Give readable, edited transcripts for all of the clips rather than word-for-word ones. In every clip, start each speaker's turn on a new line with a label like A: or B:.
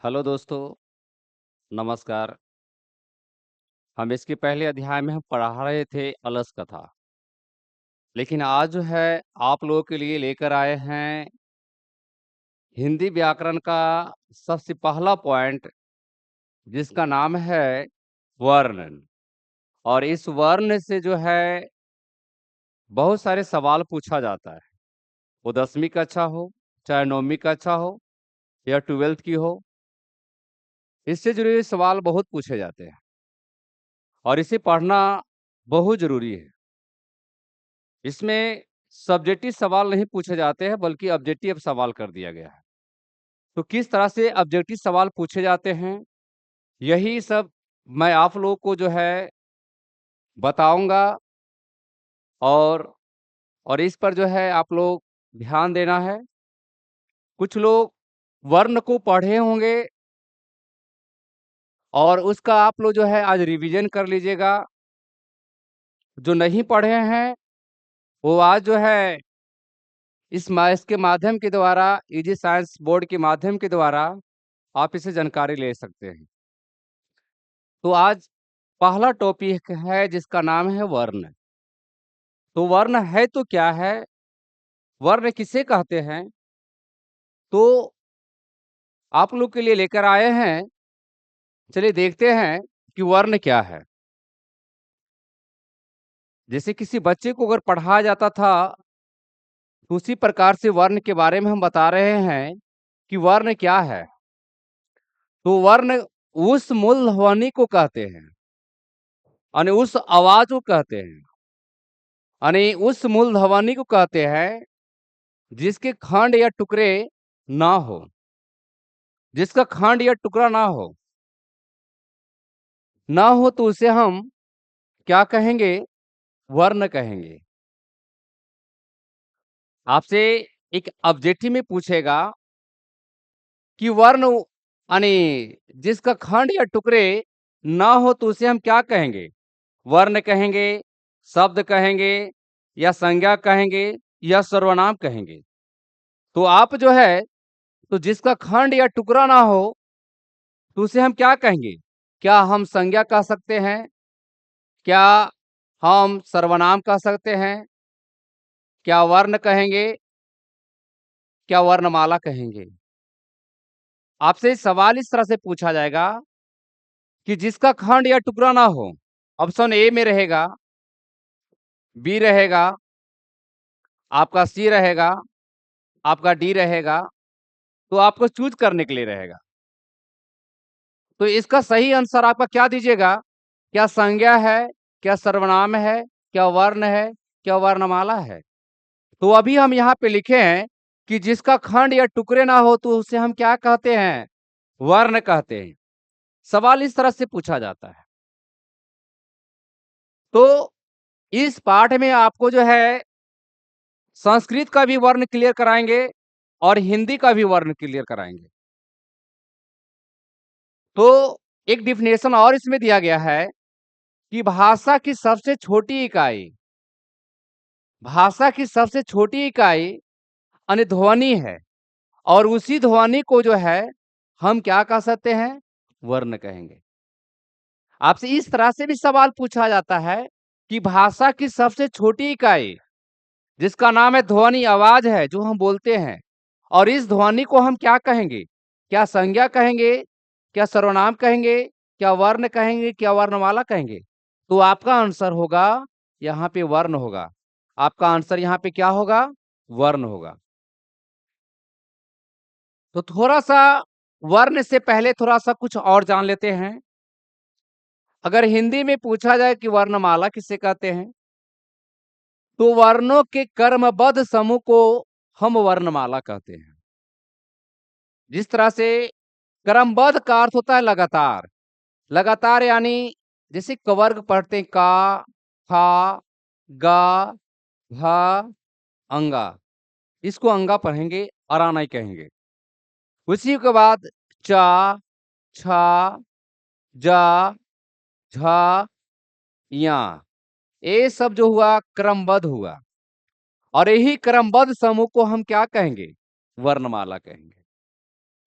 A: Hello दोस्तों, नमस्कार। हम इसके पहले अध्याय में हम पढ़ा रहे थे अलस कथा, लेकिन आज जो है आप लोगों के लिए लेकर आए हैं हिंदी व्याकरण का सबसे पहला पॉइंट, जिसका नाम है वर्ण। और इस वर्ण से जो है बहुत सारे सवाल पूछा जाता है। वो 10वीं कक्षा हो, चाहे 9वीं कक्षा हो या 12th की हो, इससे जुड़े हुए सवाल बहुत पूछे जाते हैं और इसे पढ़ना बहुत जरूरी है। इसमें सब्जेक्टिव सवाल नहीं पूछे जाते हैं, बल्कि ऑब्जेक्टिव सवाल कर दिया गया है। तो किस तरह से ऑब्जेक्टिव सवाल पूछे जाते हैं, यही सब मैं आप लोगों को जो है बताऊंगा। और इस पर जो है आप लोग ध्यान देना है। कुछ लोग वर्ण को पढ़े होंगे और उसका आप लोग जो है आज रिवीजन कर लीजिएगा। जो नहीं पढ़े हैं वो आज जो है इसके माध्यम के द्वारा, इजी साइंस बोर्ड के माध्यम के द्वारा आप इसे जानकारी ले सकते हैं। तो आज पहला टॉपिक है जिसका नाम है वर्ण। तो वर्ण है तो क्या है, वर्ण किसे कहते हैं, तो आप लोग के लिए लेकर आए हैं। चलिए देखते हैं कि वर्ण क्या है। जैसे किसी बच्चे को अगर पढ़ाया जाता था, तो उसी प्रकार से वर्ण के बारे में हम बता रहे हैं कि वर्ण क्या है। तो वर्ण उस मूल ध्वनि को कहते हैं, यानी उस आवाज को कहते हैं, यानी उस मूल ध्वनि को कहते हैं जिसके खंड या टुकड़े ना हो, जिसका खंड या टुकड़ा ना हो तो उसे हम क्या कहेंगे, वर्ण कहेंगे। आपसे एक ऑब्जेक्टिव में पूछेगा कि वर्ण यानी जिसका खंड या टुकड़े ना हो तो उसे हम क्या कहेंगे, वर्ण कहेंगे, शब्द कहेंगे, या संज्ञा कहेंगे, या सर्वनाम कहेंगे। तो आप जो है, तो जिसका खंड या टुकड़ा ना हो तो उसे हम क्या कहेंगे। क्या हम संज्ञा कह सकते हैं, क्या हम सर्वनाम कह सकते हैं, क्या वर्ण कहेंगे, क्या वर्णमाला कहेंगे। आपसे सवाल इस तरह से पूछा जाएगा कि जिसका खंड या टुकड़ा ना हो। ऑप्शन ए में रहेगा, बी रहेगा, आपका सी रहेगा, आपका डी रहेगा। तो आपको चूज करने के लिए रहेगा। तो इसका सही आंसर आपका क्या दीजिएगा, क्या संज्ञा है, क्या सर्वनाम है, क्या वर्ण है, क्या वर्णमाला है। तो अभी हम यहाँ पे लिखे हैं कि जिसका खंड या टुकड़े ना हो तो उसे हम क्या कहते हैं, वर्ण कहते हैं। सवाल इस तरह से पूछा जाता है। तो इस पाठ में आपको जो है संस्कृत का भी वर्ण क्लियर कराएंगे और हिंदी का भी वर्ण क्लियर कराएंगे। तो एक डिफिनेशन और इसमें दिया गया है कि भाषा की सबसे छोटी इकाई ध्वनि है, और उसी ध्वनि को जो है हम क्या कह सकते हैं, वर्ण कहेंगे। आपसे इस तरह से भी सवाल पूछा जाता है कि भाषा की सबसे छोटी इकाई जिसका नाम है ध्वनि, आवाज है जो हम बोलते हैं, और इस ध्वनि को हम क्या कहेंगे, क्या संज्ञा कहेंगे, क्या सर्वनाम कहेंगे, क्या वर्ण कहेंगे, क्या वर्णमाला कहेंगे। तो आपका आंसर होगा यहाँ पे वर्ण होगा। आपका आंसर यहाँ पे क्या होगा, वर्ण होगा। तो थोड़ा सा वर्ण से पहले थोड़ा सा कुछ और जान लेते हैं। अगर हिंदी में पूछा जाए कि वर्णमाला किसे कहते हैं, तो वर्णों के कर्मबद्ध समूह को हम वर्णमाला कहते हैं। जिस तरह से क्रमबद्ध का अर्थ होता है लगातार, लगातार यानी जैसे कवर्ग पढ़ते हैं, का, खा, गा, घा, अंगा, इसको अंगा पढ़ेंगे, अरा नहीं कहेंगे। उसी के बाद चा, छा, जा, झा, या, ये सब जो हुआ क्रमबद्ध हुआ, और यही क्रमबद्ध समूह को हम क्या कहेंगे, वर्णमाला कहेंगे।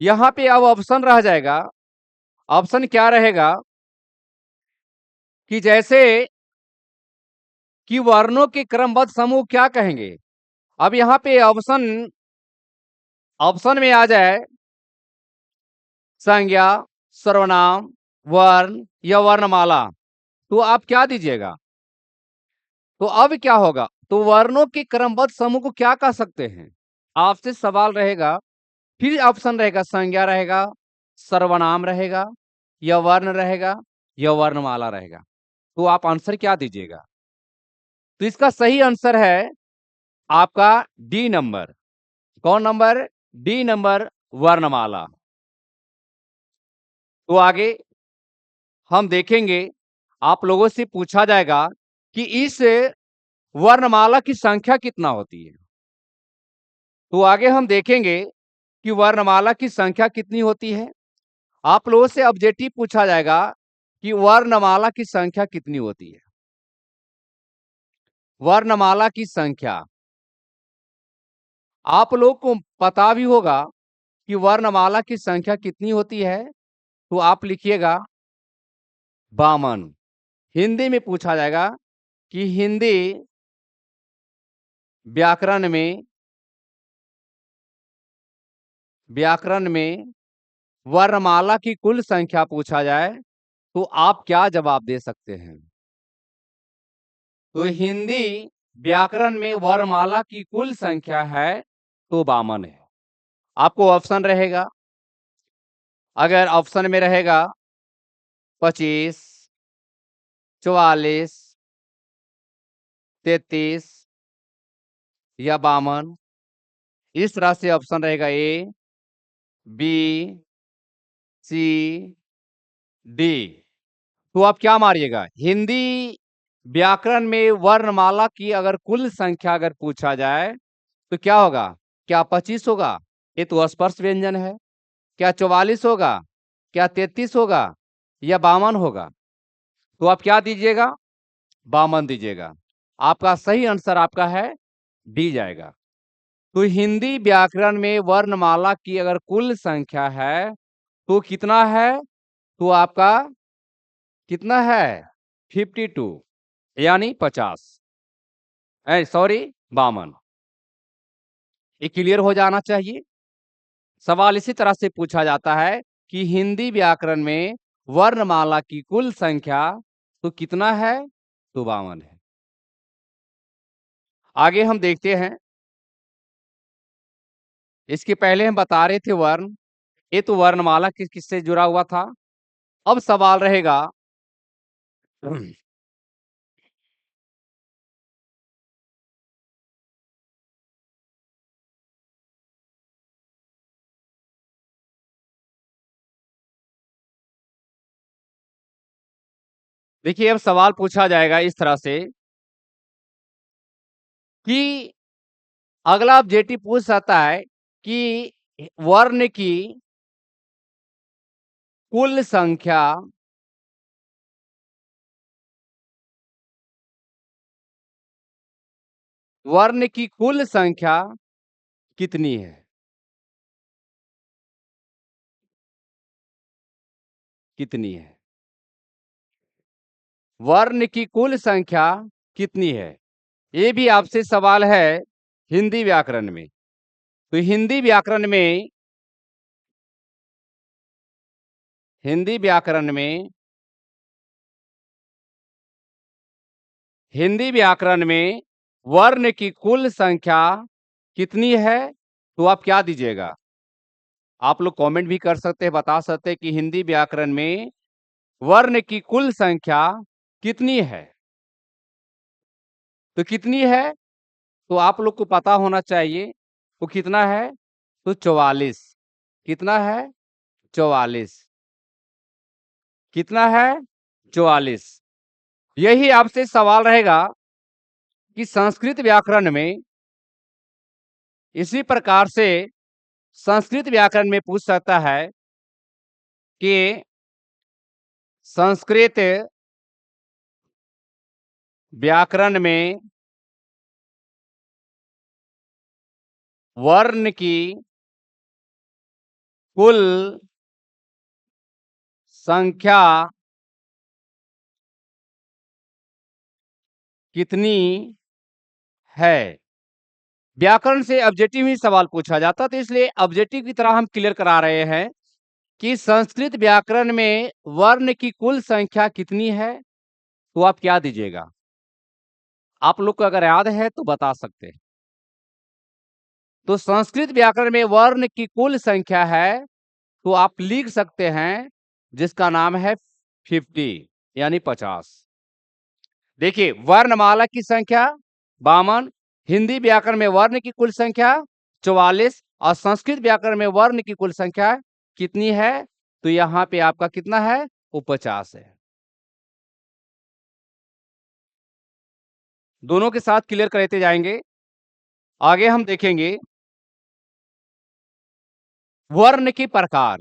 A: यहाँ पे अब ऑप्शन रह जाएगा। ऑप्शन क्या रहेगा कि जैसे कि वर्णों के क्रमबद्ध समूह क्या कहेंगे? अब यहाँ पे ऑप्शन ऑप्शन में आ जाए संज्ञा, सर्वनाम, वर्ण या वर्णमाला, तो आप क्या दीजिएगा? तो अब क्या होगा? तो वर्णों के क्रमबद्ध समूह को क्या कह सकते हैं? आपसे सवाल रहेगा, फिर ऑप्शन रहेगा, संज्ञा रहेगा, सर्वनाम रहेगा, या वर्ण रहेगा, या वर्णमाला रहेगा। तो आप आंसर क्या दीजिएगा? तो इसका सही आंसर है आपका डी नंबर। कौन नंबर? डी नंबर, वर्णमाला। तो आगे हम देखेंगे, आप लोगों से पूछा जाएगा कि इस वर्णमाला की संख्या कितना होती है। तो आगे हम देखेंगे कि वर्णमाला की संख्या कितनी होती है। आप लोगों से ऑब्जेक्टिव पूछा जाएगा कि वर्णमाला की संख्या कितनी होती है। वर्णमाला की संख्या आप लोग को पता भी होगा कि वर्णमाला की संख्या कितनी होती है। तो आप लिखिएगा 52। हिंदी में पूछा जाएगा कि हिंदी व्याकरण में वर्णमाला की कुल संख्या पूछा जाए तो आप क्या जवाब दे सकते हैं? तो हिंदी व्याकरण में वर्णमाला की कुल संख्या है तो 52 है। आपको ऑप्शन रहेगा, अगर ऑप्शन में रहेगा 25, 44, 33 या 52, इस तरह से ऑप्शन रहेगा ए, बी, सी, डी। तो आप क्या मारिएगा? हिंदी व्याकरण में वर्णमाला की अगर कुल संख्या अगर पूछा जाए तो क्या होगा? क्या 25 होगा? ये तो स्पर्श व्यंजन है। क्या 44 होगा? क्या 33 होगा? या 52 होगा? तो आप क्या दीजिएगा? 52 दीजिएगा। आपका सही आंसर आपका है डी जाएगा। तो हिंदी व्याकरण में वर्णमाला की अगर कुल संख्या है तो कितना है? तो आपका कितना है? 52, यानी 50, सॉरी 52। ये क्लियर हो जाना चाहिए। सवाल इसी तरह से पूछा जाता है कि हिंदी व्याकरण में वर्णमाला की कुल संख्या तो कितना है? तो 52 है। आगे हम देखते हैं, इसके पहले हम बता रहे थे वर्ण, ये तो वर्णमाला किससे जुड़ा हुआ था। अब सवाल रहेगा देखिए, अब सवाल पूछा जाएगा इस तरह से कि अगला ऑब्जेक्टिव पूछ सकता है कि वर्ण की कुल संख्या वर्ण की कुल संख्या कितनी है? कितनी है? वर्ण की कुल संख्या कितनी है? ये भी आपसे सवाल है हिंदी व्याकरण में। तो हिंदी व्याकरण में हिंदी व्याकरण में वर्ण की कुल संख्या कितनी है? तो आप क्या दीजिएगा? आप लोग कमेंट भी कर सकते हैं, बता सकते हैं कि हिंदी व्याकरण में वर्ण की कुल संख्या कितनी है। तो कितनी है? तो आप लोग को पता होना चाहिए वो कितना है। तो 44। कितना है? 44। कितना है? 44। यही आपसे सवाल रहेगा कि संस्कृत व्याकरण में इसी प्रकार से संस्कृत व्याकरण में पूछ सकता है कि संस्कृत व्याकरण में वर्ण की कुल संख्या कितनी है। व्याकरण से ऑब्जेक्टिव ही सवाल पूछा जाता, तो इसलिए ऑब्जेक्टिव की तरह हम क्लियर करा रहे हैं कि संस्कृत व्याकरण में वर्ण की कुल संख्या कितनी है। तो आप क्या दीजिएगा? आप लोग को अगर याद है तो बता सकते हैं। तो संस्कृत व्याकरण में वर्ण की कुल संख्या है, तो आप लिख सकते हैं, जिसका नाम है 50 यानी 50। देखिए, वर्णमाला की संख्या 52, हिंदी व्याकरण में वर्ण की कुल संख्या 44 और संस्कृत व्याकरण में वर्ण की कुल संख्या कितनी है? तो यहाँ पे आपका कितना है? वो 50 है। दोनों के साथ क्लियर करते जाएंगे। आगे हम देखेंगे वर्ण के प्रकार।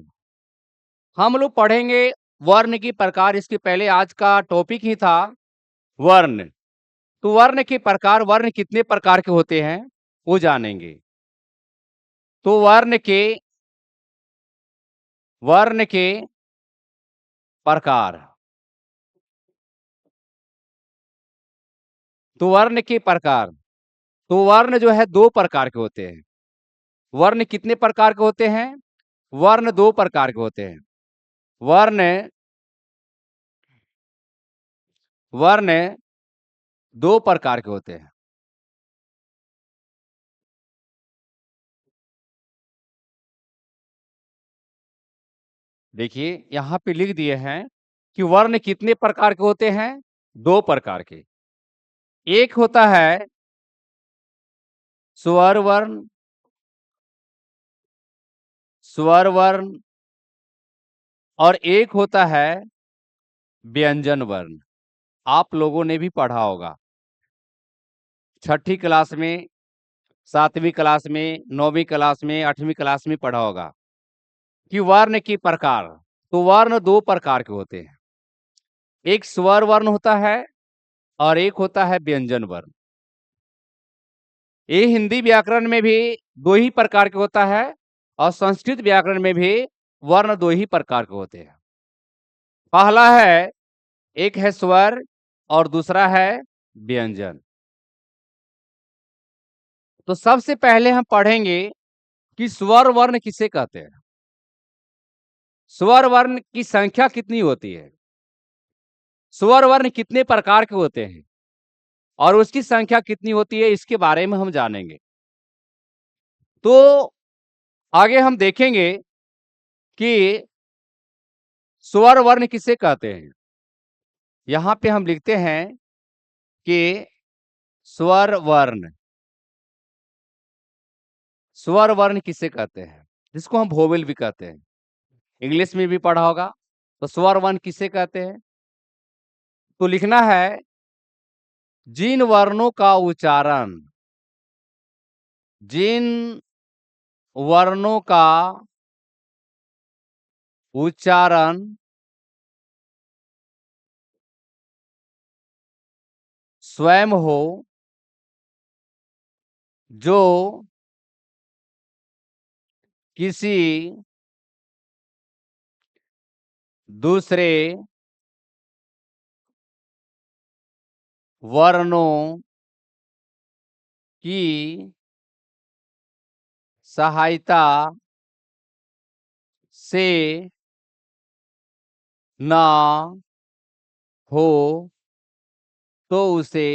A: हम लोग पढ़ेंगे वर्ण की प्रकार। इसके पहले आज का टॉपिक ही था वर्ण। तो वर्ण के प्रकार, वर्ण कितने प्रकार के होते हैं वो जानेंगे। तो वर्ण के प्रकार। तो वर्ण के प्रकार, तो वर्ण जो है दो प्रकार के होते हैं। वर्ण कितने प्रकार के होते हैं? वर्ण दो प्रकार के होते हैं। वर्ण वर्ण दो प्रकार के होते हैं। देखिए, यहाँ पे लिख दिए हैं कि वर्ण कितने प्रकार के होते हैं? दो प्रकार के। एक होता है स्वर वर्ण, स्वर वर्ण, और एक होता है व्यंजन वर्ण। आप लोगों ने भी पढ़ा होगा छठी क्लास में, 7वीं क्लास में, 9वीं क्लास में, 8वीं क्लास में पढ़ा होगा कि वर्ण की प्रकार। तो वर्ण दो प्रकार के होते हैं। एक स्वर वर्ण होता है और एक होता है व्यंजन वर्ण। ये हिंदी व्याकरण में भी दो ही प्रकार के होता है और संस्कृत व्याकरण में भी वर्ण दो ही प्रकार के होते हैं। पहला है, एक है स्वर और दूसरा है व्यंजन। तो सबसे पहले हम पढ़ेंगे कि स्वर वर्ण किसे कहते हैं। स्वर वर्ण की संख्या कितनी होती है, स्वर वर्ण कितने प्रकार के होते हैं और उसकी संख्या कितनी होती है, इसके बारे में हम जानेंगे। तो आगे हम देखेंगे कि स्वर वर्ण किसे कहते हैं। यहां पे हम लिखते हैं कि स्वर वर्ण, स्वर वर्ण किसे कहते हैं, जिसको हम वोवेल भी कहते हैं। इंग्लिश में भी पढ़ा होगा। तो स्वर वर्ण किसे कहते हैं? तो लिखना है, जिन वर्णों का उच्चारण, जिन वर्णों का उच्चारण स्वयं हो, जो किसी दूसरे वर्णों की सहायता से ना हो, तो उसे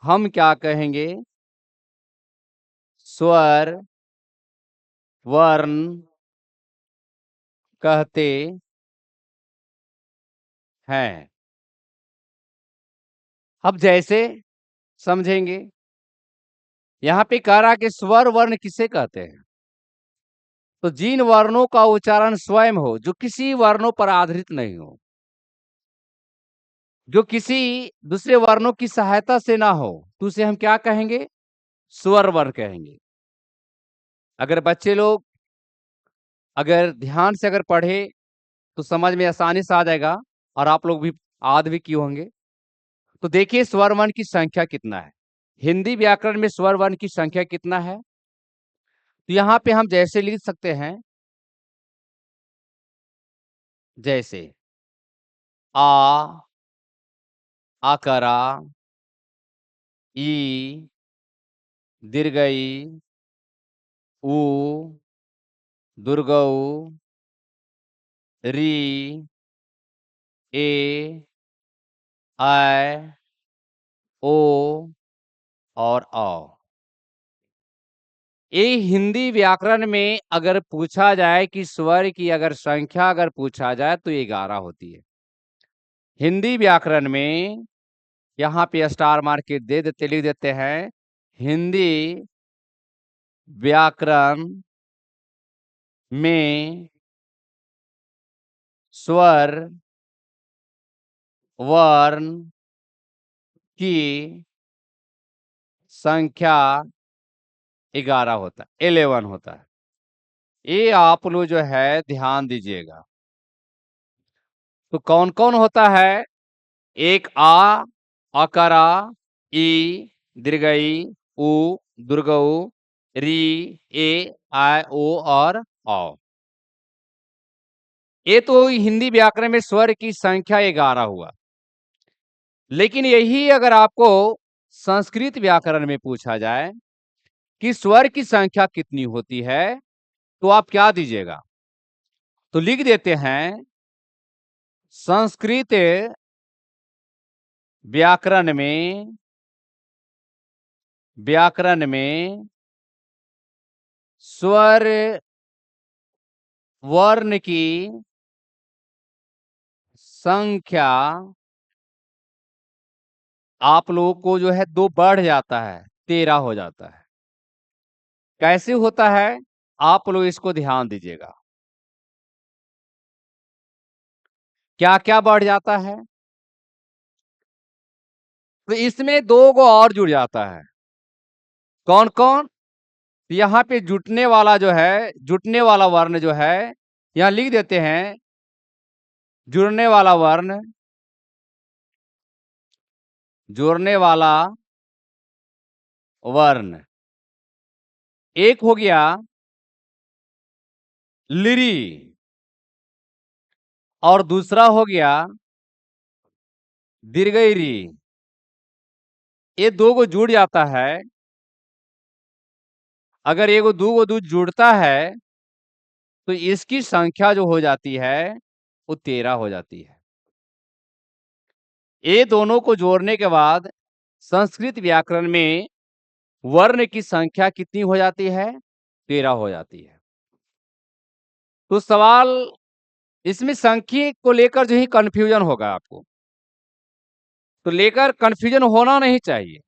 A: हम क्या कहेंगे? स्वर वर्ण कहते हैं। अब जैसे समझेंगे, यहाँ पे कह रहा कि स्वर वर्ण किसे कहते हैं। तो जिन वर्णों का उच्चारण स्वयं हो, जो किसी वर्णों पर आधारित नहीं हो, जो किसी दूसरे वर्णों की सहायता से ना हो, तो उसे हम क्या कहेंगे? स्वर वर्ण कहेंगे। अगर बच्चे लोग अगर ध्यान से अगर पढ़े तो समझ में आसानी से आ जाएगा और आप लोग भी याद भी किए होंगे। तो देखिए स्वर वर्ण की संख्या कितना है। हिंदी व्याकरण में स्वर वर्ण की संख्या कितना है? तो यहाँ पे हम जैसे लिख सकते हैं, जैसे आ, आकरा, ई, दीर्घई, ऊ, दुर्गऊ, री, ए, आई, ओ और औ। ये हिंदी व्याकरण में अगर पूछा जाए कि स्वर की अगर संख्या अगर पूछा जाए तो 11 होती है। हिंदी व्याकरण में यहाँ पे स्टार मार्क के दे देते लिख देते हैं, हिंदी व्याकरण में स्वर वर्ण की संख्या 11 होता है, 11 होता है। ये आप लोग जो है ध्यान दीजिएगा। तो कौन कौन होता है? एक आ, अकरा, ई, दीर्घई, उ, दुर्गऊ, री, ए, आई, ओ और औ। ये तो हिंदी व्याकरण में स्वर की संख्या 11 हुआ। लेकिन यही अगर आपको संस्कृत व्याकरण में पूछा जाए कि स्वर की संख्या कितनी होती है, तो आप क्या दीजिएगा? तो लिख देते हैं, संस्कृत व्याकरण में स्वर वर्ण की संख्या आप लोगों को जो है 2 बढ़ जाता है, 13 हो जाता है। कैसे होता है? आप लोग इसको ध्यान दीजिएगा। क्या-क्या बढ़ जाता है? तो इसमें 2 गो और जुड़ जाता है। कौन-कौन? यहाँ पे जुटने वाला जो है, जुटने वाला वर्ण जो है, यहाँ लिख देते हैं, जुड़ने वाला वर्ण, जोड़ने वाला वर्ण। एक हो गया लिरी और दूसरा हो गया दीर्घई री। ये 2 गो जुड़ जाता है। अगर एगो 2 गो दूध जुड़ता है, तो इसकी संख्या जो हो जाती है, वो 13 हो जाती है। ये दोनों को जोड़ने के बाद संस्कृत व्याकरण में वर्ण की संख्या कितनी हो जाती है? 13 हो जाती है। तो सवाल इसमें संख्या को लेकर जो ही कन्फ्यूजन होगा आपको, तो लेकर कन्फ्यूजन होना नहीं चाहिए।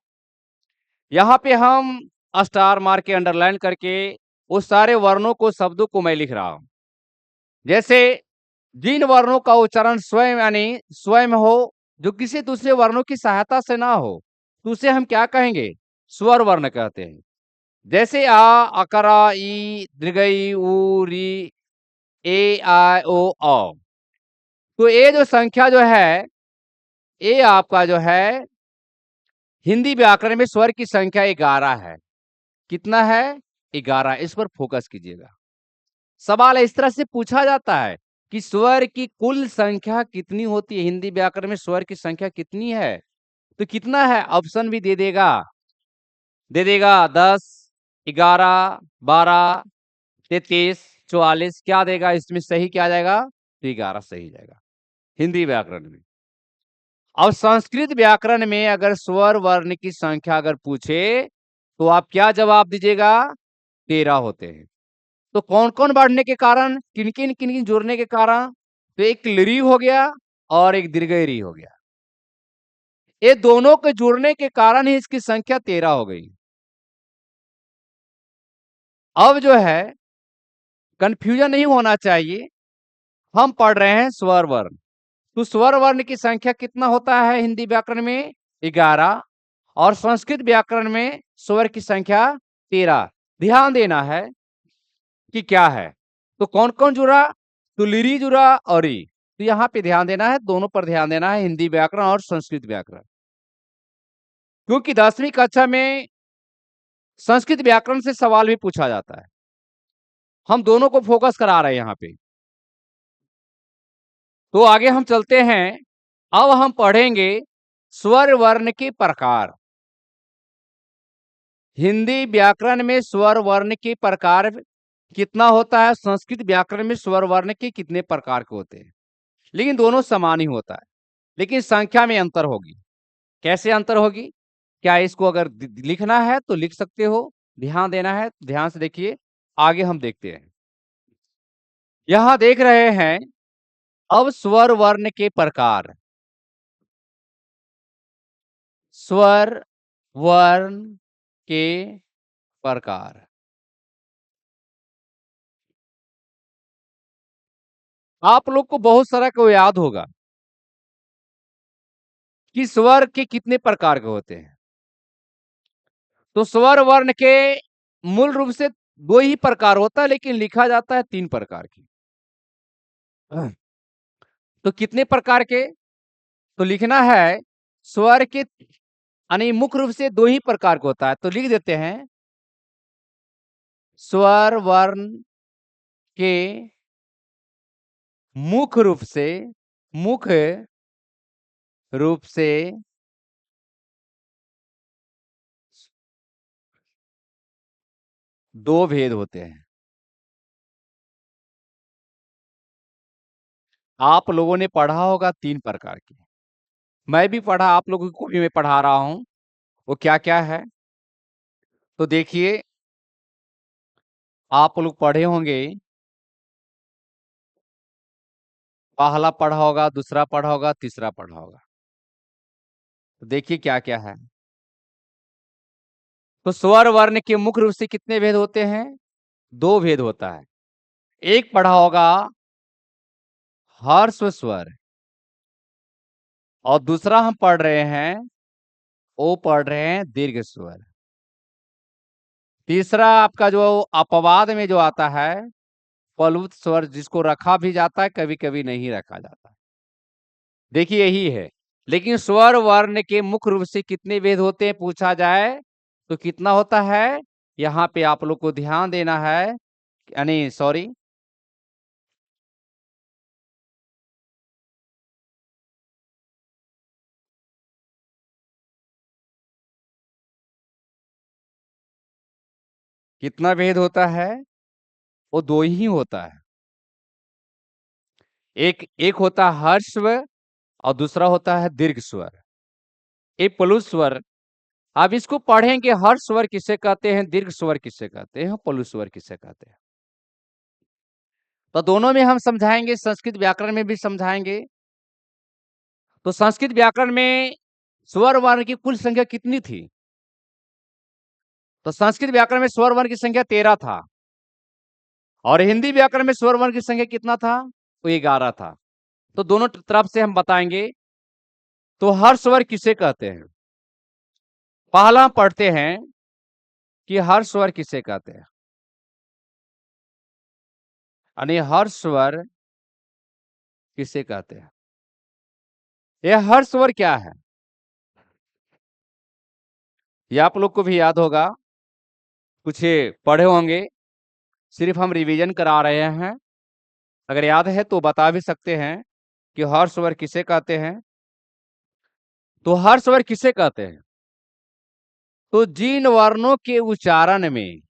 A: यहाँ पे हम स्टार मार के अंडरलाइन करके उस सारे वर्णों को, शब्दों को मैं लिख रहा हूँ। जैसे जिन वर्णों का उच्चारण स्वयं यानी स्वयं हो, जो किसी दूसरे वर्णों की सहायता से ना हो, तो उसे हम क्या कहेंगे? स्वर वर्ण कहते हैं। जैसे आ, अकरा, ई, दीर्घई, उ, री, ए, आई, ओ, औ। तो ये जो संख्या जो है, ये आपका जो है हिंदी व्याकरण में स्वर की संख्या 11 है। कितना है? 11। इस पर फोकस कीजिएगा। सवाल इस तरह से पूछा जाता है कि स्वर की कुल संख्या कितनी होती है? हिंदी व्याकरण में स्वर की संख्या कितनी है? तो कितना है? ऑप्शन भी दे देगा। 10, 11, 12, 33, 44। क्या देगा? इसमें सही क्या जाएगा? तो 11 सही जाएगा हिंदी व्याकरण में। और संस्कृत व्याकरण में अगर स्वर वर्ण की संख्या अगर पूछे, तो आप क्या जवाब दीजिएगा? 13 होते हैं। तो कौन-कौन बढ़ने के कारण, किन-किन जुड़ने के कारण? तो एक लिरी हो गया और एक दीर्घई री हो गया। ये दोनों के जुड़ने के कारण ही इसकी संख्या 13 हो गई। अब जो है कन्फ्यूजन नहीं होना चाहिए। हम पढ़ रहे हैं स्वर वर्ण। तो स्वर वर्ण की संख्या कितना होता है हिंदी व्याकरण में? 11। और संस्कृत व्याकरण में स्वर की संख्या 13। ध्यान देना है कि क्या है। तो कौन-कौन जुड़ा? तो लिरी जुड़ा और री। तो यहाँ पे ध्यान देना है, दोनों पर ध्यान देना है, हिंदी व्याकरण और संस्कृत व्याकरण। क्योंकि 10वीं कक्षा में संस्कृत व्याकरण से सवाल भी पूछा जाता है। हम दोनों को फोकस करा रहे हैं यहाँ पे। तो आगे हम चलते हैं। अब हम पढ़ेंगे स्वर वर्ण के प्रकार। हिंदी व्याकरण में स्वर वर्ण के प्रकार कितना होता है, संस्कृत व्याकरण में स्वर वर्ण के कितने प्रकार के होते हैं, लेकिन दोनों समान ही होता है, लेकिन संख्या में अंतर होगी। कैसे अंतर होगी? क्या इसको अगर लिखना है तो लिख सकते हो, ध्यान देना है ध्यान से देखिए। आगे हम देखते हैं। यहां देख रहे हैं अब स्वर वर्ण के प्रकार। स्वर वर्ण के प्रकार। आप लोग को बहुत सारा को याद होगा कि स्वर के कितने प्रकार के होते हैं। तो स्वर वर्ण के मूल रूप से दो ही प्रकार होता है, लेकिन लिखा जाता है तीन प्रकार की। तो कितने प्रकार के? तो लिखना है स्वर के यानी मुख्य रूप से दो ही प्रकार का होता है, तो लिख देते हैं स्वर वर्ण के मुख्य रूप से दो भेद होते हैं। आप लोगों ने पढ़ा होगा तीन प्रकार के, मैं भी पढ़ा, आप लोगों को भी मैं पढ़ा रहा हूं। वो क्या क्या है तो देखिए, आप लोग पढ़े होंगे, पहला पढ़ा होगा, दूसरा पढ़ा होगा, तीसरा पढ़ा होगा। तो देखिए क्या क्या है। तो स्वर वर्ण के मुख्य रूप से कितने भेद होते हैं? दो भेद होता है। एक पढ़ा होगा हर्ष स्वर, और दूसरा हम पढ़ रहे हैं, वो पढ़ रहे हैं दीर्घ स्वर। तीसरा आपका जो अपवाद में जो आता है प्लुत स्वर, जिसको रखा भी जाता है, कभी कभी नहीं रखा जाता। देखिए यही है। लेकिन स्वर वर्ण के मुख्य रूप से कितने भेद होते हैं पूछा जाए तो कितना होता है? यहाँ पे आप लोग को ध्यान देना है, यानी सॉरी, कितना भेद होता है? वो दो ही होता है। एक एक होता है हर्ष स्वर, और दूसरा होता है दीर्घ स्वर। एक प्लुत स्वर। अब इसको पढ़ेंगे, हर्ष स्वर किसे कहते हैं, दीर्घ स्वर किसे कहते हैं, प्लुत स्वर किसे कहते हैं। तो दोनों में हम समझाएंगे, संस्कृत व्याकरण में भी समझाएंगे। तो संस्कृत व्याकरण में स्वर वर्ण की कुल संख्या कितनी थी? तो संस्कृत व्याकरण में स्वर वर्ण की संख्या 13 था, और हिंदी व्याकरण में स्वर वर्ण की संख्या कितना था? वो 11 था। तो दोनों तरफ से हम बताएंगे। तो हर स्वर किसे कहते हैं? पहला पढ़ते हैं कि हर स्वर किसे कहते हैं, यानी हर स्वर किसे कहते हैं। यह हर स्वर क्या है, ये आप लोग को भी याद होगा, कुछ पढ़े होंगे, सिर्फ हम रिवीजन करा रहे हैं। अगर याद है तो बता भी सकते हैं कि हर स्वर किसे कहते हैं। तो हर स्वर किसे कहते हैं? तो जिन वर्णों के उच्चारण में,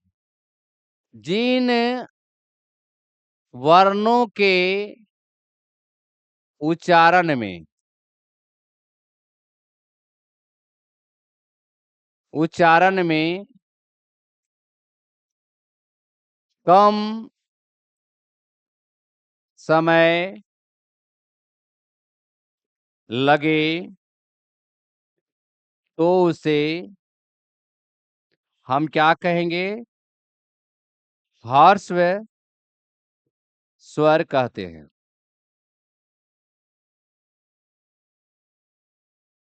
A: जिन वर्णों के उच्चारण में, उच्चारण में कम समय लगे तो उसे हम क्या कहेंगे? हर्ष स्वर कहते हैं।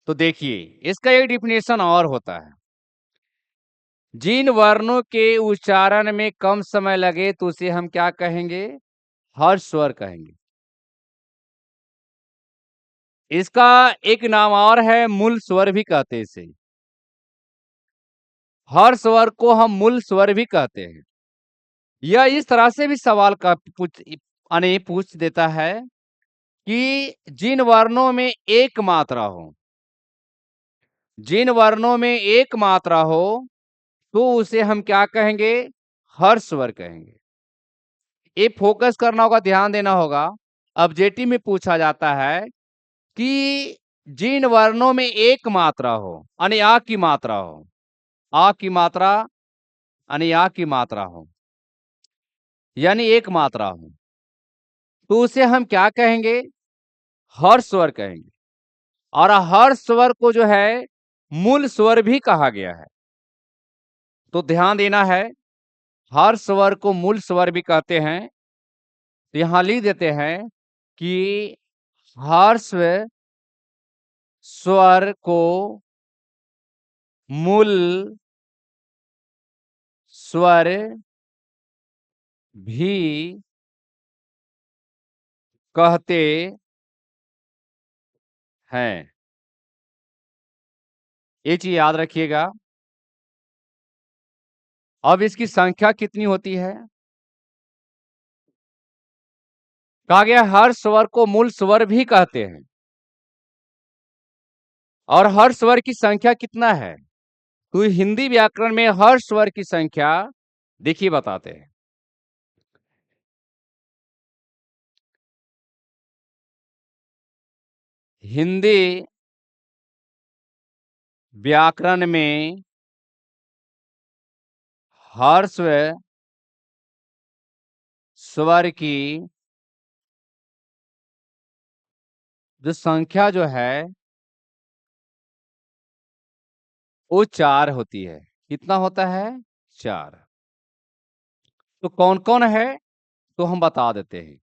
A: तो देखिए, इसका एक डिफिनेशन और होता है। जिन वर्णों के उच्चारण में कम समय लगे तो उसे हम क्या कहेंगे? हर्ष स्वर कहेंगे। इसका एक नाम और है, मूल स्वर भी कहते हैं इसे। हर स्वर को हम मूल स्वर भी कहते हैं। यह इस तरह से भी सवाल का पूछ देता है कि जिन वर्णों में एक मात्रा हो, जिन वर्णों में एक मात्रा हो, तो उसे हम क्या कहेंगे? हर्ष स्वर कहेंगे। ये फोकस करना होगा, ध्यान देना होगा। ऑब्जेक्टिव में पूछा जाता है कि जिन वर्णों में एक मात्रा हो, यानी आ की मात्रा हो, आ की मात्रा यानी आ की मात्रा हो, यानी एक मात्रा हो, तो उसे हम क्या कहेंगे? हर्ष स्वर कहेंगे। और हर्ष स्वर को जो है मूल स्वर भी कहा गया है। तो ध्यान देना है, हर्ष स्वर को मूल स्वर भी कहते हैं। तो यहाँ लिख देते हैं कि हर्ष स्वर को मूल स्वर भी कहते हैं। ये चीज याद रखिएगा। अब इसकी संख्या कितनी होती है? कहा गया हर स्वर को मूल स्वर भी कहते हैं। और हर स्वर की संख्या कितना है? तो हिंदी व्याकरण में हर स्वर की संख्या देखिए बताते हैं। हिंदी व्याकरण में हर स्वर की जो संख्या जो है वो 4 होती है। कितना होता है? 4। तो कौन कौन है? तो हम बता देते हैं।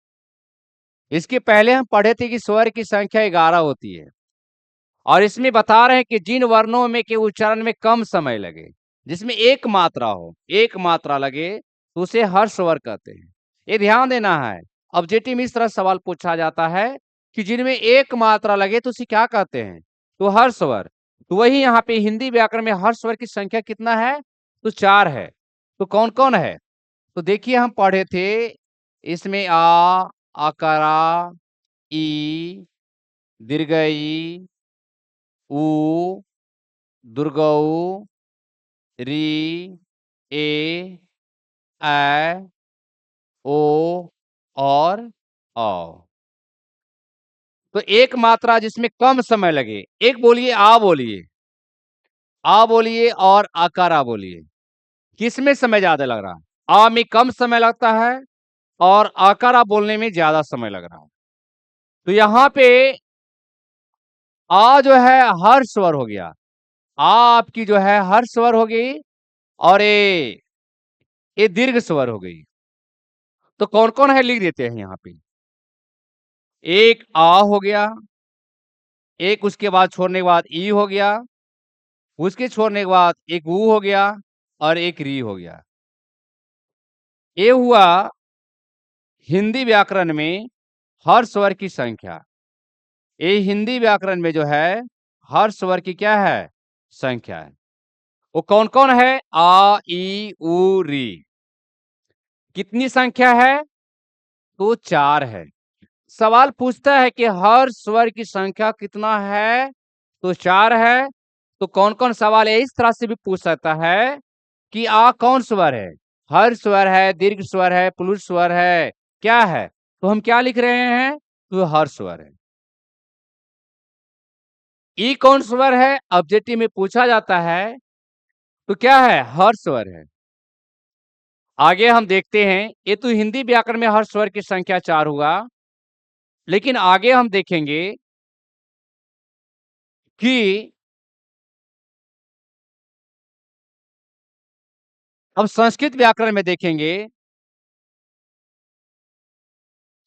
A: इसके पहले हम पढ़े थे कि स्वर की संख्या 11 होती है। और इसमें बता रहे हैं कि जिन वर्णों में के उच्चारण में कम समय लगे, जिसमें एक मात्रा हो, एक मात्रा लगे, तो उसे हर्ष स्वर कहते हैं। ये ध्यान देना है। ऑब्जेक्टिव में इस तरह सवाल पूछा जाता है कि जिनमें एक मात्रा लगे तो उसे क्या कहते हैं? तो हर्ष स्वर। तो वही यहाँ पे हिंदी व्याकरण में हर्ष स्वर की संख्या कितना है? तो 4 है। तो कौन कौन है? तो देखिए हम पढ़े थे इसमें आकारा, ई, दीर्घ ई, उ, दुर्गऊ, री, ए, ऐ, ओ और औ। तो एक मात्रा जिसमें कम समय लगे, एक बोलिए आ बोलिए, आ बोलिए और आकारा बोलिए। किसमें समय ज्यादा लग रहा है? आ में कम समय लगता है और आकारा बोलने में ज्यादा समय लग रहा है। तो यहाँ पे आ जो है हर स्वर हो गया। आ आपकी जो है हर स्वर हो गई और ये दीर्घ स्वर हो गई। तो कौन कौन है लिख देते हैं यहाँ पे। एक आ हो गया, एक उसके बाद छोड़ने के बाद ई हो गया, उसके छोड़ने के बाद एक ऊ हो गया और एक री हो गया। ये हुआ हिंदी व्याकरण में हर स्वर की संख्या। ये हिंदी व्याकरण में जो है हर स्वर की क्या है? संख्या है। वो कौन कौन है? आ, ई, उ, री। कितनी संख्या है? तो 4 है। सवाल पूछता है कि हर स्वर की संख्या कितना है? तो 4 है। तो कौन कौन सवाल है इस तरह से भी पूछ सकता है कि आ कौन स्वर है? हर स्वर है, दीर्घ स्वर है, प्लुत स्वर है, क्या है? तो हम क्या लिख रहे हैं? तो हर स्वर है। ई कौन स्वर है? ऑब्जेक्टिव में पूछा जाता है तो क्या है? हर स्वर है। आगे हम देखते हैं, ये तो हिंदी व्याकरण में हर स्वर की संख्या 4 हुआ। लेकिन आगे हम देखेंगे कि अब संस्कृत व्याकरण में देखेंगे।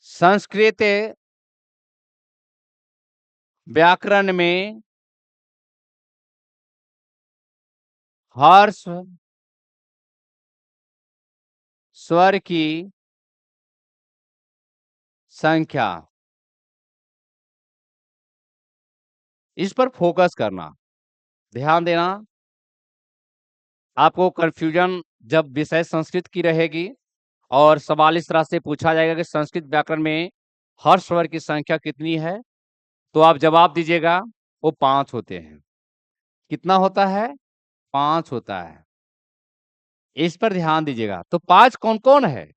A: संस्कृत व्याकरण में हर स्वर की संख्या, इस पर फोकस करना, ध्यान देना। आपको कंफ्यूजन जब विषय संस्कृत की रहेगी और सवाल इस तरह से पूछा जाएगा कि संस्कृत व्याकरण में हर स्वर की संख्या कितनी है? तो आप जवाब दीजिएगा, वो 5 होते हैं। कितना होता है? 5 होता है। इस पर ध्यान दीजिएगा। तो 5 कौन-कौन है?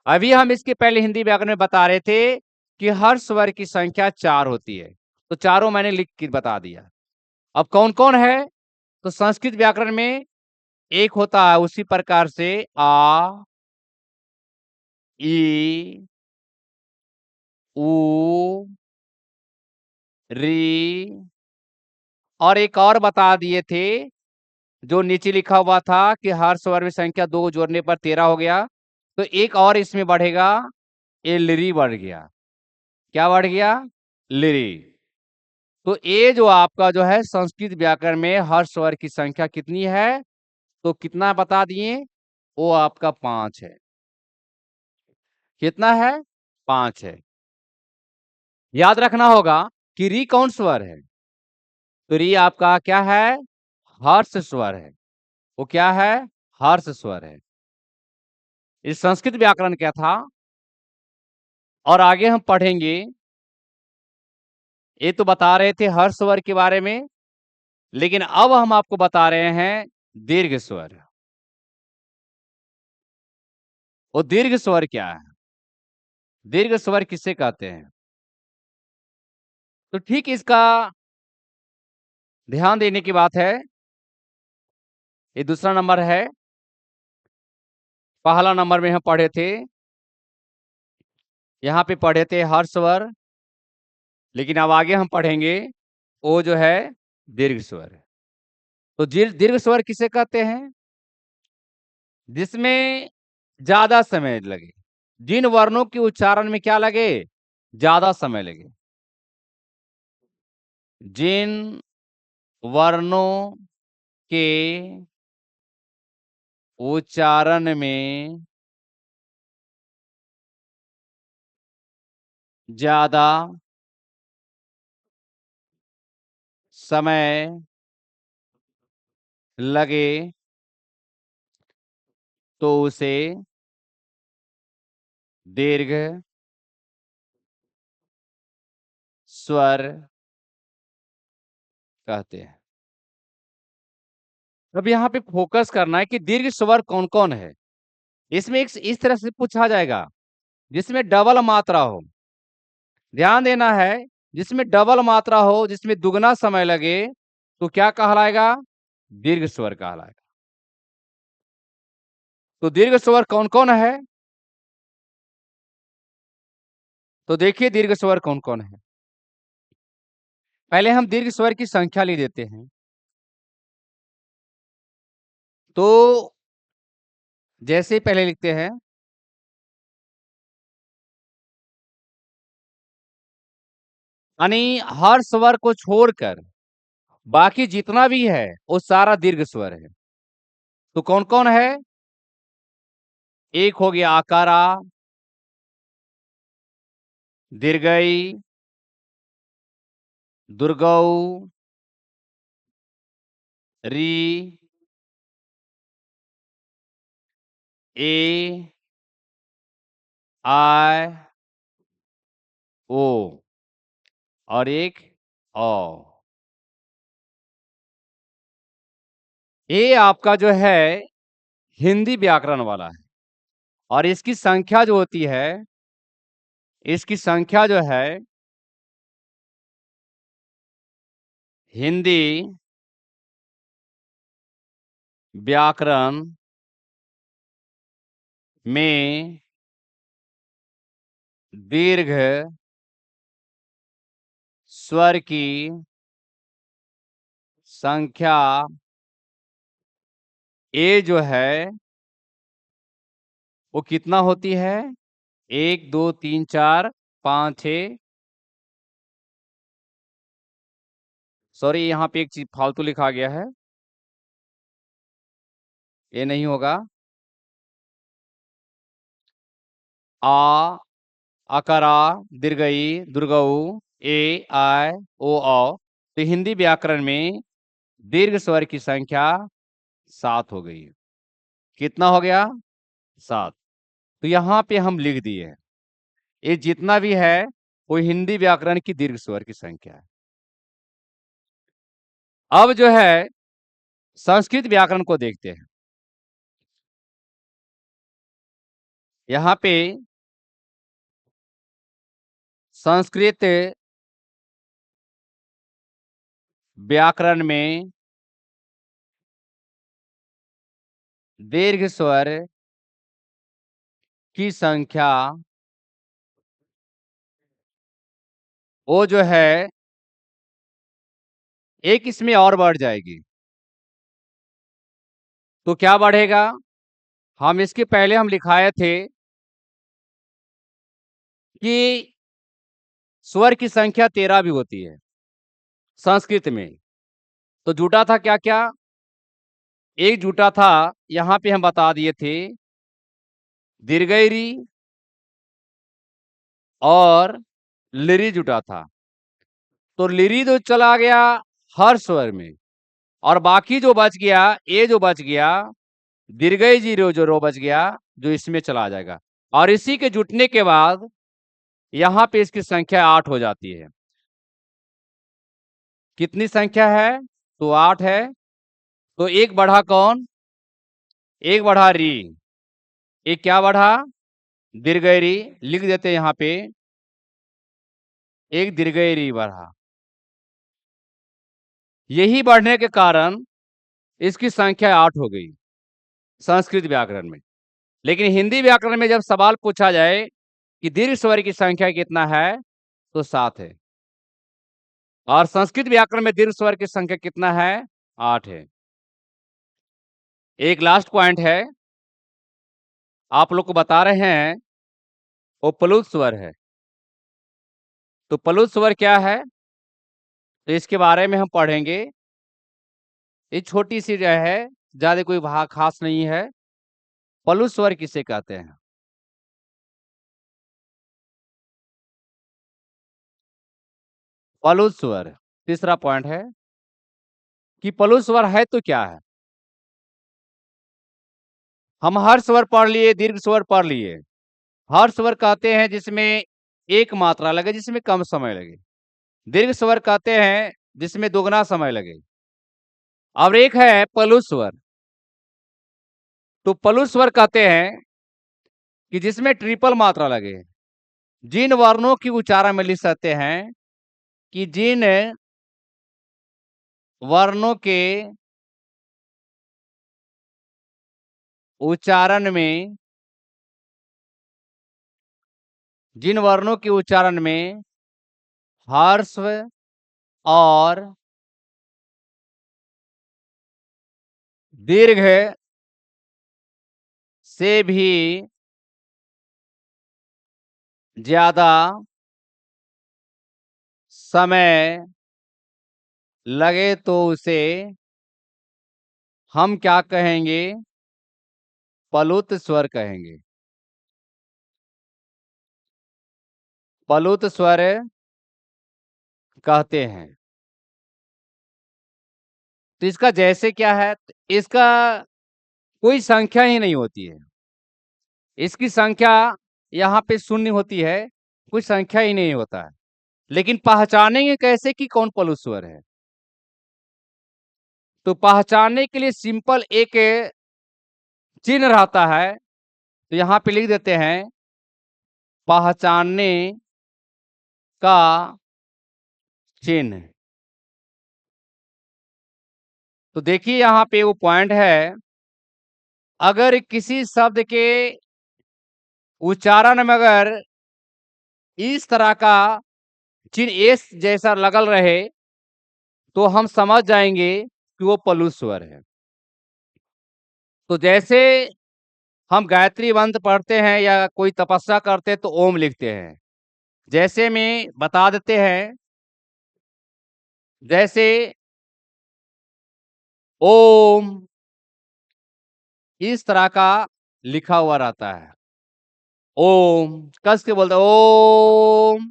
A: अभी हम इसके पहले हिंदी व्याकरण में बता रहे थे कि हर स्वर की संख्या 4 होती है। तो चारों मैंने लिख के बता दिया। अब कौन-कौन है? तो संस्कृत व्याकरण में एक होता है उसी प्रकार से आ, ई, ऊ, री और एक और बता दिए थे, जो नीचे लिखा हुआ था कि हर स्वर में संख्या 2 जोड़ने पर 13 हो गया। तो एक और इसमें बढ़ेगा, ये लिरी बढ़ गया। क्या बढ़ गया? लिरी। तो ये जो आपका जो है संस्कृत व्याकरण में हर स्वर की संख्या कितनी है? तो कितना बता दिए? वो आपका 5 है। कितना है? 5 है। याद रखना होगा कि री कौन स्वर है? तो री आपका क्या है? हर्ष स्वर है। वो क्या है? हर्ष स्वर है। इस संस्कृत व्याकरण क्या था? और आगे हम पढ़ेंगे। ये तो बता रहे थे हर स्वर के बारे में, लेकिन अब हम आपको बता रहे हैं दीर्घ स्वर। वो दीर्घ स्वर क्या है? दीर्घ स्वर किसे कहते हैं? तो ठीक इसका ध्यान देने की बात है। ये दूसरा नंबर है। पहला नंबर में हम पढ़े थे, यहाँ पे पढ़े थे हर स्वर, लेकिन अब आगे हम पढ़ेंगे वो जो है दीर्घ स्वर है। तो दीर्घ स्वर किसे कहते हैं? जिसमें ज्यादा समय लगे, जिन वर्णों के उच्चारण में क्या लगे? ज्यादा समय लगे। जिन वर्णों के उच्चारण में ज्यादा समय लगे तो उसे दीर्घ स्वर कहते हैं। अब यहाँ पे फोकस करना है कि दीर्घ स्वर कौन-कौन है। इसमें एक इस तरह से पूछा जाएगा, जिसमें डबल मात्रा हो। ध्यान देना है, जिसमें डबल मात्रा हो, जिसमें दुगना समय लगे, तो क्या कहलाएगा? दीर्घ स्वर कहलाएगा। तो दीर्घ स्वर कौन-कौन है? तो देखिए दीर्घ स्वर कौन-कौन है। पहले हम दीर्घ स्वर की संख्या लिख देते हैं। तो जैसे पहले लिखते हैं, यानी हर स्वर को छोड़कर बाकी जितना भी है वो सारा दीर्घ स्वर है। तो कौन-कौन है? एक हो गया आकारा, दीर्घई, दुर्गऊ, री, ए, आई, ओ और एक औ। ये आपका जो है हिंदी व्याकरण वाला है और इसकी संख्या जो होती है, इसकी संख्या जो है हिंदी व्याकरण में दीर्घ स्वर की संख्या ए जो है वो कितना होती है? 1, 2, 3, 4, 5, 6। सॉरी, यहाँ पे एक चीज फालतू लिखा गया है, ये नहीं होगा। आ, अकरा, दीर्घई, दुर्गऊ, ए, आई, ओ, औ। तो हिंदी व्याकरण में दीर्घ स्वर की संख्या 7 हो गई। कितना हो गया? 7। तो यहाँ पे हम लिख दिए हैं। ये जितना भी है वो हिंदी व्याकरण की दीर्घ स्वर की संख्या है। अब जो है संस्कृत व्याकरण को देखते हैं। यहाँ पे संस्कृत व्याकरण में दीर्घ स्वर की संख्या वो जो है एक इसमें और बढ़ जाएगी। तो क्या बढ़ेगा? हम इसके पहले हम लिखाए थे कि स्वर की संख्या 13 भी होती है संस्कृत में। तो जुटा था क्या-क्या? एक जुटा था, यहाँ पे हम बता दिए थे, दीर्घई और लिरि जुटा था। तो लिरि तो चला गया हर स्वर में और बाकी जो बच गया, ये जो बच गया, दीर्घई जीरो जो रो बच गया, जो इसमें चला जाएगा और इसी के जुटने के बाद यहाँ पे इसकी संख्या 8 हो जाती है। कितनी संख्या है? तो 8 है। तो एक बढ़ा कौन? एक बढ़ा री। एक क्या बढ़ा? दीर्घई री। लिख देते हैं यहाँ पे, एक दीर्घई री बढ़ा। यही बढ़ने के कारण इसकी संख्या 8 हो गई संस्कृत व्याकरण में। लेकिन हिंदी व्याकरण में जब सवाल पूछा जाए कि दीर्घ स्वर की संख्या कितना है, तो 7 है और संस्कृत व्याकरण में दीर्घ स्वर की संख्या कितना है? 8 है। एक लास्ट पॉइंट है, आप लोग को बता रहे हैं, वो प्लुत स्वर है। तो प्लुत स्वर क्या है? तो इसके बारे में हम पढ़ेंगे। ये छोटी सी जो है, ज्यादा कोई भाग खास नहीं है। प्लुत स्वर किसे कहते हैं? प्लुत स्वर तीसरा पॉइंट है कि प्लुत स्वर है तो क्या है। हम हर स्वर पढ़ लिए, दीर्घ स्वर पढ़ लिए। हर स्वर कहते हैं जिसमें एक मात्रा लगे, जिसमें कम समय लगे। दीर्घ स्वर कहते हैं जिसमें दोगुना समय लगे। और एक है प्लुत स्वर। तो प्लुत स्वर कहते हैं कि जिसमें ट्रिपल मात्रा लगे। जिन वर्णों की उच्चारण में लिख सकते हैं कि जिन वर्णों के उच्चारण में, जिन वर्णों के उच्चारण में ह्रस्व और दीर्घ से भी ज्यादा समय लगे तो उसे हम क्या कहेंगे? प्लुत स्वर कहेंगे। प्लुत स्वर कहते हैं। तो इसका जैसे क्या है? इसका कोई संख्या ही नहीं होती है। इसकी संख्या यहाँ पे शून्य होती है, कोई संख्या ही नहीं होता है। लेकिन पहचानेंगे कैसे कि कौन प्लुत स्वर है? तो पहचानने के लिए सिंपल एक चिन्ह रहता है। तो यहाँ पे लिख देते हैं, पहचानने का चिन्ह। तो देखिए यहाँ पे वो पॉइंट है, अगर किसी शब्द के उच्चारण में अगर इस तरह का चिन्ह एस जैसा लगल रहे, तो हम समझ जाएंगे कि वो प्लुत स्वर है। तो जैसे हम गायत्री मंत्र पढ़ते हैं या कोई तपस्या करते हैं तो ओम लिखते हैं। जैसे में बता देते हैं, जैसे ओम इस तरह का लिखा हुआ रहता है। ओम कस के बोलते हैं ओम।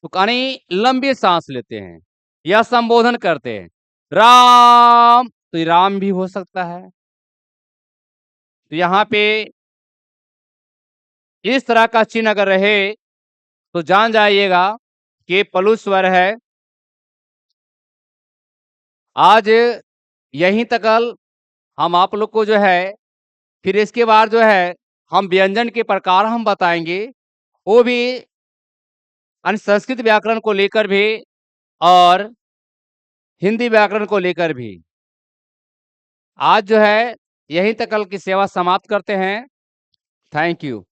A: तो यानी लंबी सांस लेते हैं या संबोधन करते हैं। राम, तो ये राम भी हो सकता है। तो यहाँ पे इस तरह का चिन्ह अगर रहे तो जान जाइएगा कि प्लुस स्वर है। आज यहीं तक हम आप लोग को जो है, फिर इसके बाद जो है हम व्यंजन के प्रकार हम बताएँगे, वो भी संस्कृत व्याकरण को लेकर भी और हिंदी व्याकरण को लेकर भी। आज जो है यहीं तक कल की सेवा समाप्त करते हैं। Thank you.